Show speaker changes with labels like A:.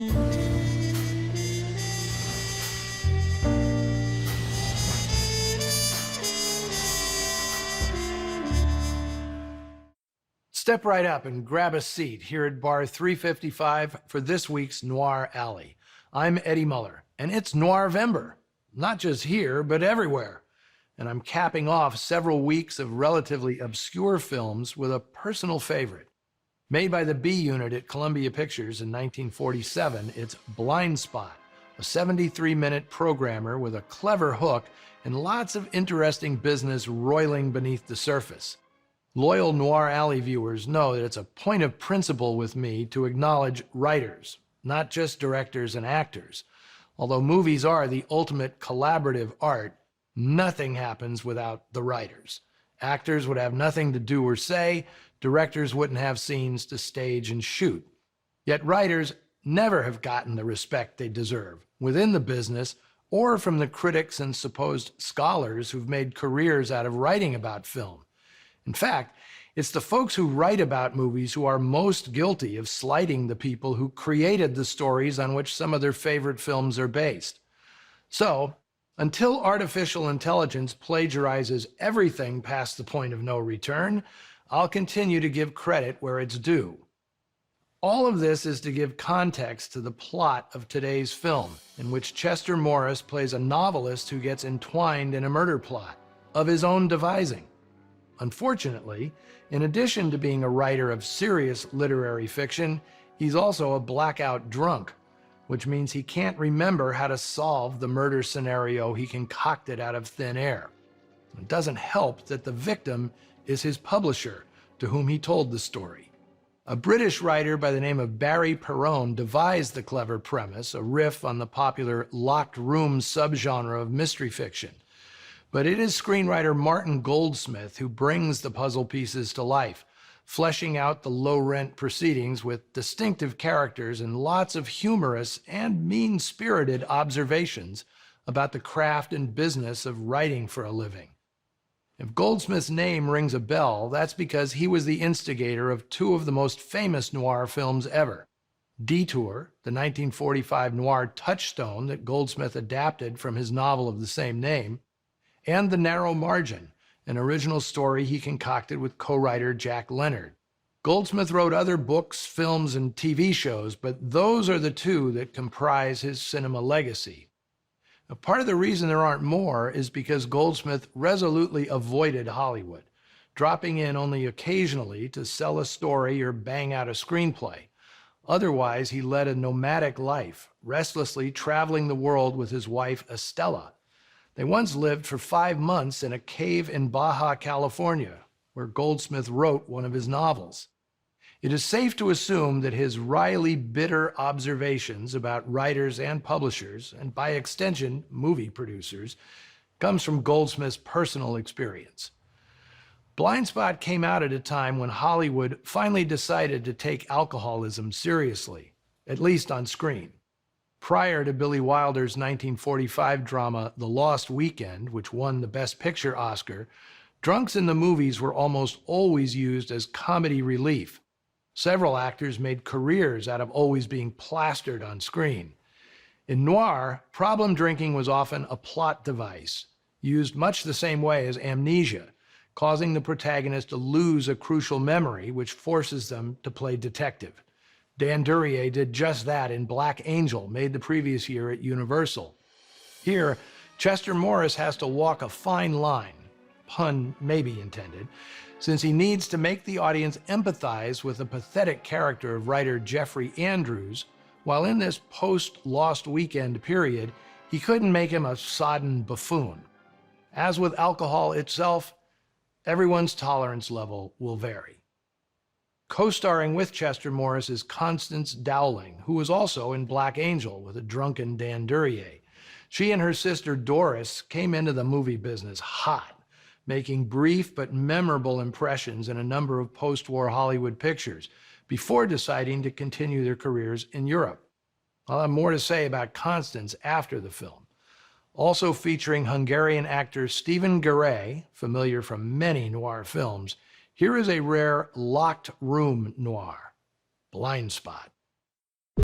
A: Step right up and grab a seat here at bar 355 for this week's Noir Alley. I'm Eddie Muller, and it's Noirvember. Not just here, but everywhere. And I'm capping off several weeks of relatively obscure films with a personal favorite. Made by the B Unit at Columbia Pictures in 1947, it's Blind Spot, a 73-minute programmer with a clever hook and lots of interesting business roiling beneath the surface. Loyal Noir Alley viewers know that it's a point of principle with me to acknowledge writers, not just directors and actors. Although movies are the ultimate collaborative art, nothing happens without the writers. Actors would have nothing to do or say, directors wouldn't have scenes to stage and shoot. Yet writers never have gotten the respect they deserve, within the business or from the critics and supposed scholars who've made careers out of writing about film. In fact, it's the folks who write about movies who are most guilty of slighting the people who created the stories on which some of their favorite films are based. So, until artificial intelligence plagiarizes everything past the point of no return, I'll continue to give credit where it's due. All of this is to give context to the plot of today's film, in which Chester Morris plays a novelist who gets entwined in a murder plot of his own devising. Unfortunately, in addition to being a writer of serious literary fiction, he's also a blackout drunk, which means he can't remember how to solve the murder scenario he concocted out of thin air. It doesn't help that the victim is his publisher, to whom he told the story. A British writer by the name of Barry Perrone devised the clever premise, a riff on the popular locked room subgenre of mystery fiction. But it is screenwriter Martin Goldsmith who brings the puzzle pieces to life, fleshing out the low-rent proceedings with distinctive characters and lots of humorous and mean-spirited observations about the craft and business of writing for a living. If Goldsmith's name rings a bell, that's because he was the instigator of two of the most famous noir films ever. Detour, the 1945 noir touchstone that Goldsmith adapted from his novel of the same name, and The Narrow Margin, an original story he concocted with co-writer Jack Leonard. Goldsmith wrote other books, films, and TV shows, but those are the two that comprise his cinema legacy. Now, part of the reason there aren't more is because Goldsmith resolutely avoided Hollywood, dropping in only occasionally to sell a story or bang out a screenplay. Otherwise, he led a nomadic life, restlessly traveling the world with his wife Estella. They once lived for 5 months in a cave in Baja California, where Goldsmith wrote one of his novels. It is safe to assume that his wryly bitter observations about writers and publishers, and by extension, movie producers, comes from Goldsmith's personal experience. Blind Spot came out at a time when Hollywood finally decided to take alcoholism seriously, at least on screen. Prior to Billy Wilder's 1945 drama The Lost Weekend, which won the Best Picture Oscar, drunks in the movies were almost always used as comedy relief. Several actors made careers out of always being plastered on screen. In noir, problem drinking was often a plot device, used much the same way as amnesia, causing the protagonist to lose a crucial memory, which forces them to play detective. Dan Duryea did just that in Black Angel, made the previous year at Universal. Here, Chester Morris has to walk a fine line, pun maybe intended, since he needs to make the audience empathize with the pathetic character of writer Jeffrey Andrews, while in this post-Lost Weekend period, he couldn't make him a sodden buffoon. As with alcohol itself, everyone's tolerance level will vary. Co-starring with Chester Morris is Constance Dowling, who was also in Black Angel with a drunken Dan Duryea. She and her sister Doris came into the movie business hot, making brief but memorable impressions in a number of post-war Hollywood pictures before deciding to continue their careers in Europe. I'll have more to say about Constance after the film. Also featuring Hungarian actor Stephen Garay, familiar from many noir films, here is a rare locked room noir, Blind Spot.